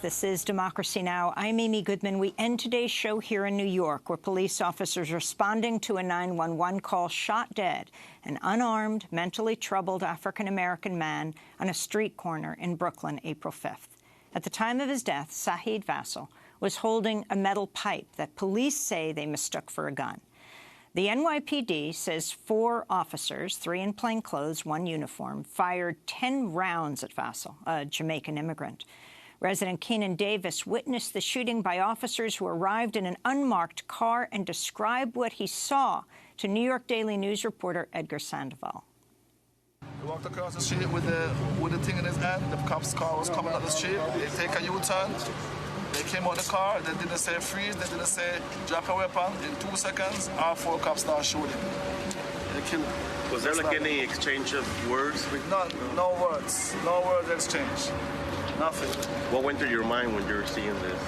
This is Democracy Now! I'm Amy Goodman. We end today's show here in New York, where police officers responding to a 911 call shot dead an unarmed, mentally troubled African-American man on a street corner in Brooklyn, April 5th. At the time of his death, Saheed Vassell was holding a metal pipe that police say they mistook for a gun. The NYPD says 4 officers, 3 in plain clothes, 1 uniform, fired 10 rounds at Vassell, a Jamaican immigrant. Resident Keenan Davis witnessed the shooting by officers who arrived in an unmarked car and described what he saw to New York Daily News reporter Edgar Sandoval. He walked across the street with the thing in his hand. The cop's car was coming up the street. They take a U-turn. They came out the car. They didn't say freeze. They didn't say drop a weapon. In 2 seconds, all 4 cops started shooting. They killed him. Was there like any exchange of words? No words. No words exchanged. Nothing. What went through your mind when you were seeing this?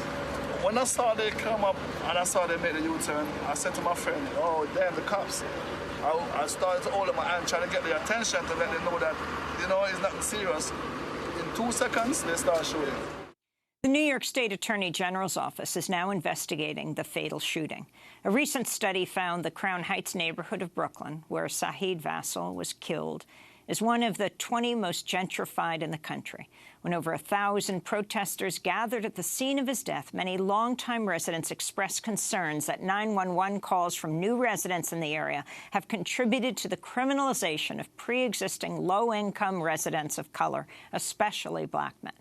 When I saw they come up and I saw they made a U-turn, I said to my friend, oh, damn, the cops. I started to hold up my hand, trying to get their attention to let them know that, it's nothing serious. In 2 seconds, they start shooting. The New York State Attorney General's office is now investigating the fatal shooting. A recent study found the Crown Heights neighborhood of Brooklyn, where Saheed Vassell was killed, is one of the 20 most gentrified in the country. When over 1,000 protesters gathered at the scene of his death, many longtime residents expressed concerns that 911 calls from new residents in the area have contributed to the criminalization of pre-existing low-income residents of color, especially black men.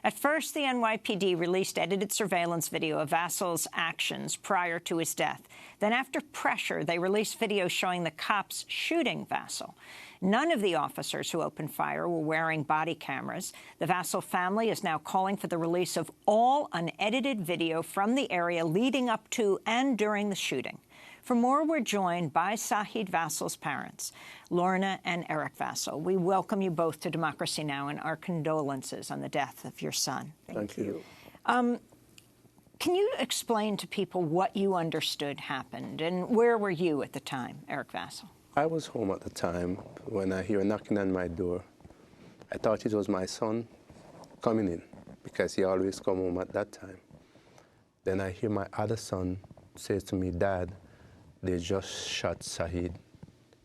At first, the NYPD released edited surveillance video of Vassell's actions prior to his death. Then, after pressure, they released video showing the cops shooting Vassell. None of the officers who opened fire were wearing body cameras. The Vassell family is now calling for the release of all unedited video from the area leading up to and during the shooting. For more, we're joined by Saheed Vassell's parents, Lorna and Eric Vassell. We welcome you both to Democracy Now! And our condolences on the death of your son. Thank you. Can you explain to people what you understood happened, and where were you at the time, Eric Vassell? I was home at the time when I hear knocking on my door. I thought it was my son coming in, because he always come home at that time. Then I hear my other son say to me, Dad, they just shot Saheed.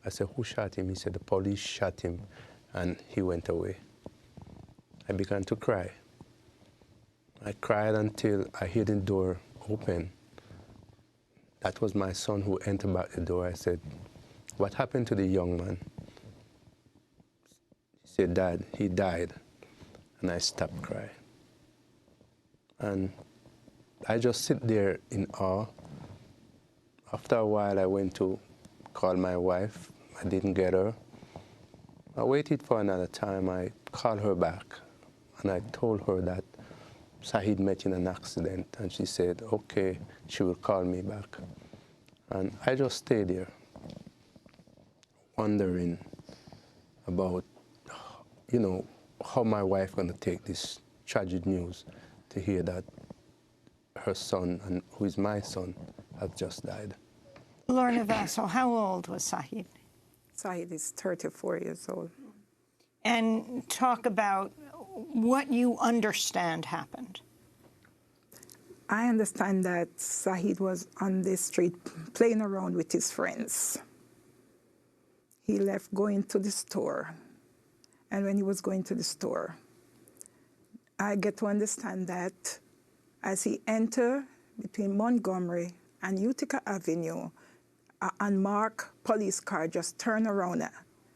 I said, who shot him? He said, the police shot him, and he went away. I began to cry. I cried until I heard the door open. That was my son who entered back the door. I said, what happened to the young man? He said, Dad, he died. And I stopped crying. And I just sit there in awe. After a while, I went to call my wife. I didn't get her. I waited for another time. I called her back, and I told her that Saheed met in an accident, and she said, okay, she will call me back. And I just stayed there, wondering about, how my wife going to take this tragic news to hear that her son, and who is my son, have just died. Lorna Vassell, how old was Saheed? Saheed is 34 years old. And talk about what you understand happened. I understand that Saheed was on the street playing around with his friends. He left going to the store. And when he was going to the store, I get to understand that as he entered between Montgomery and Utica Avenue, an unmarked police car just turned around.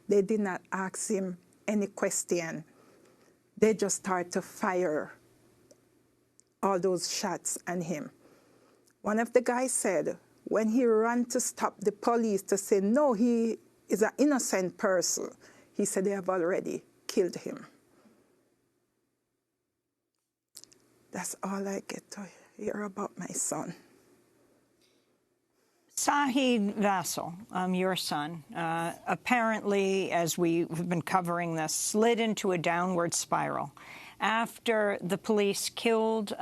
They did not ask him any question. They just started to fire all those shots at him. One of the guys said, when he ran to stop the police to say, no, he is an innocent person, he said they have already killed him. That's all I get to hear about my son. Saheed Vassell, your son, apparently, as we've been covering this, slid into a downward spiral after the police killed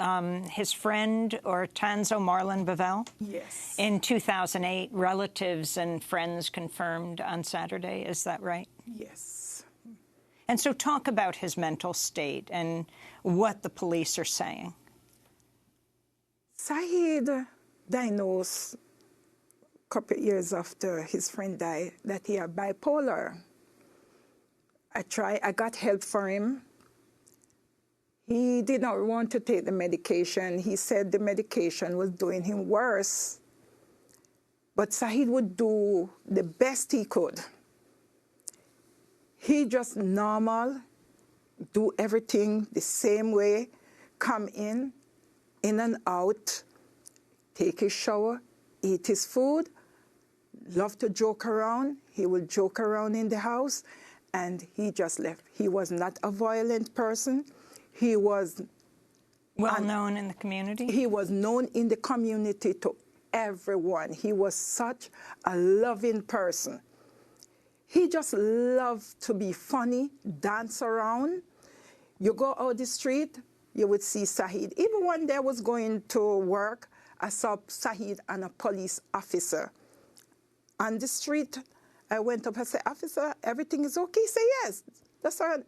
his friend, Hortense Marlon Bevell? Yes. In 2008, relatives and friends confirmed on Saturday. Is that right? Yes. And so talk about his mental state and what the police are saying. Saheed diagnosed a couple of years after his friend died that he had bipolar. I got help for him. He did not want to take the medication. He said the medication was doing him worse. But Saheed would do the best he could. He just normal, do everything the same way, come in and out, take his shower, eat his food, love to joke around. He would joke around in the house, and he just left. He was not a violent person. He was well known in the community? He was known in the community to everyone. He was such a loving person. He just loved to be funny, dance around. You go out the street, you would see Saheed. Even one day I was going to work, I saw Saheed and a police officer. On the street, I went up and said, "Officer, everything is okay?" He said, "Yes, that's a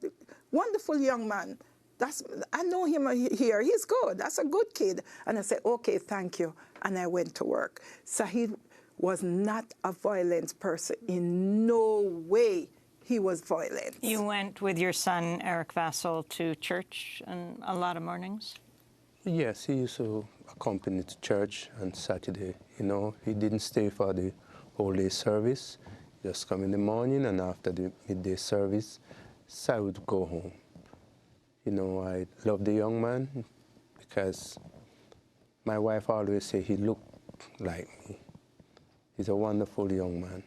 wonderful young man. I know him here, he's good, that's a good kid." And I said, "Okay, thank you." And I went to work. Saheed was not a violent person. In no way he was violent. You went with your son, Eric Vassell, to church a lot of mornings? Yes, he used to accompany to church on Saturday. You know, he didn't stay for the whole day service. Just come in the morning, and after the midday service, I would go home. You know, I love the young man because my wife always said he looked like me. He's a wonderful young man.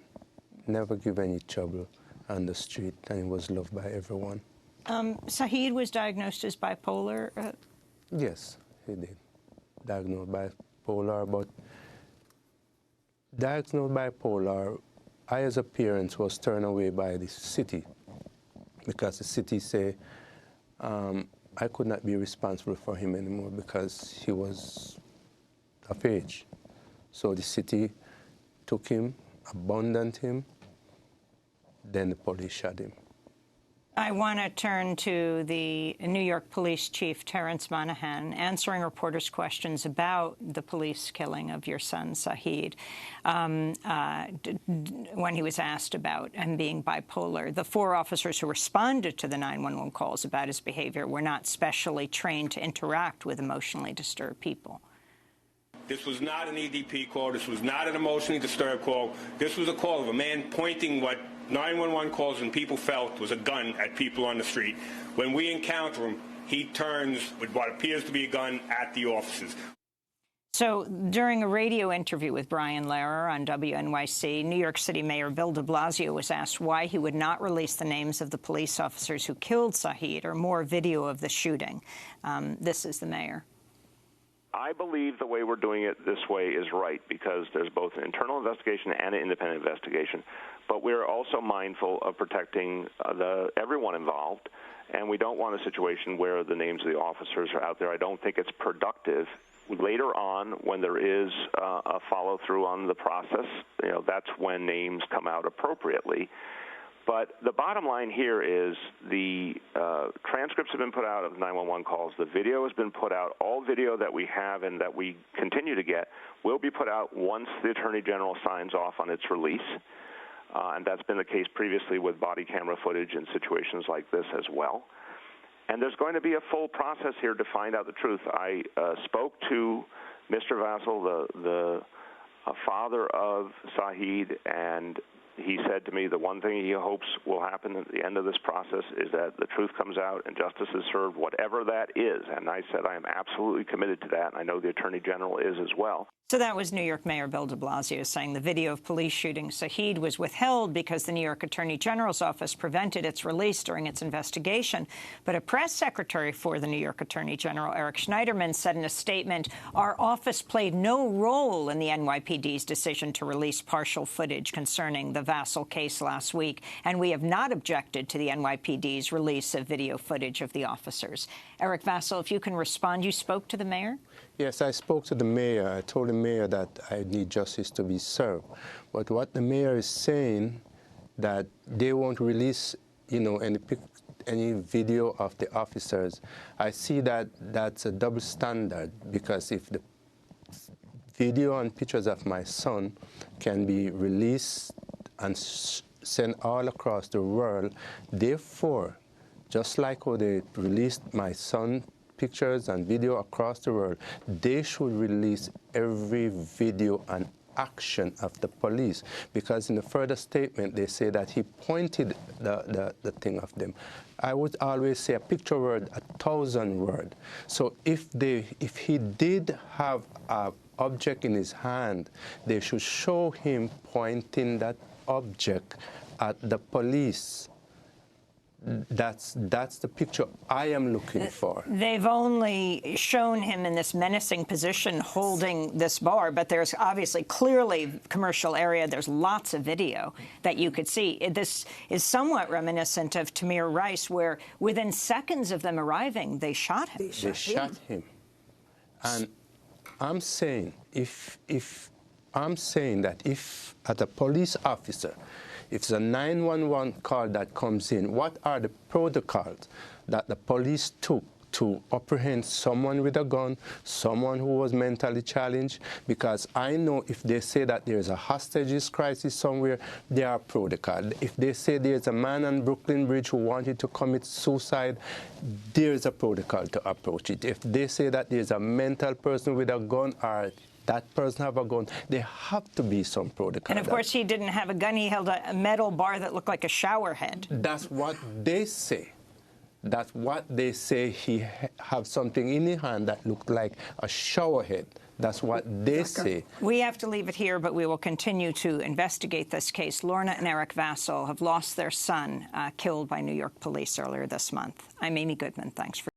Never give any trouble on the street, and he was loved by everyone. Saheed was diagnosed as bipolar? Yes, he did. Diagnosed bipolar, but diagnosed bipolar, I as a parent was turned away by the city because the city say I could not be responsible for him anymore because he was of age. So the city took him, abandoned him, then the police shot him. I want to turn to the New York Police Chief, Terrence Monahan, answering reporters' questions about the police killing of your son, Saheed, when he was asked about him being bipolar. The 4 officers who responded to the 911 calls about his behavior were not specially trained to interact with emotionally disturbed people. This was not an EDP call. This was not an emotionally disturbed call. This was a call of a man pointing what 911 calls and people felt was a gun at people on the street. When we encounter him, he turns with what appears to be a gun at the officers. So during a radio interview with Brian Lehrer on WNYC, New York City Mayor Bill de Blasio was asked why he would not release the names of the police officers who killed Saheed or more video of the shooting. This is the mayor. I believe the way we're doing it this way is right because there's both an internal investigation and an independent investigation. But we're also mindful of protecting everyone involved, and we don't want a situation where the names of the officers are out there. I don't think it's productive. Later on, when there is a follow-through on the process, you know, that's when names come out appropriately. But the bottom line here is the transcripts have been put out of 911 calls. The video has been put out. All video that we have and that we continue to get will be put out once the Attorney General signs off on its release. And that's been the case previously with body camera footage in situations like this as well. And there's going to be a full process here to find out the truth. I spoke to Mr. Vassell, the father of Saheed, and he said to me the one thing he hopes will happen at the end of this process is that the truth comes out and justice is served, whatever that is. And I said I am absolutely committed to that, and I know the Attorney General is as well. So that was New York Mayor Bill de Blasio saying the video of police shooting Saheed was withheld because the New York Attorney General's office prevented its release during its investigation. But a press secretary for the New York Attorney General, Eric Schneiderman, said in a statement, "Our office played no role in the NYPD's decision to release partial footage concerning the Vassell case last week, and we have not objected to the NYPD's release of video footage of the officers." Eric Vassell, if you can respond, you spoke to the mayor? Yes, I spoke to the mayor. I told the mayor that I need justice to be served. But what the mayor is saying, that they won't release, you know, any video of the officers. I see that that's a double standard, because if the video and pictures of my son can be released and sent all across the world. Therefore, just like how they released my son pictures and video across the world, they should release every video and action of the police, because in the further statement they say that he pointed the thing of them. I would always say a picture word, 1,000 word. So if he did have an object in his hand, they should show him pointing that object at the police. That's the picture I am looking for. They've only shown him in this menacing position holding this bar, but there's obviously clearly commercial area. There's lots of video that you could see. This is somewhat reminiscent of Tamir Rice, where within seconds of them arriving, they shot him. They shot him. And I'm saying, if as a police officer, if it's a 911 call that comes in, what are the protocols that the police took to apprehend someone with a gun, someone who was mentally challenged? Because I know if they say that there's a hostages crisis somewhere, there are protocols. If they say there's a man on Brooklyn Bridge who wanted to commit suicide, there's a protocol to approach it. If they say that there's a mental person with a gun or that person have a gun, there have to be some protocol. And of course, he didn't have a gun. He held a metal bar that looked like a shower head. That's what they say. That's what they say. He have something in his hand that looked like a shower head. That's what they say. We have to leave it here, but we will continue to investigate this case. Lorna and Eric Vassell have lost their son, killed by New York police earlier this month. I'm Amy Goodman. Thanks for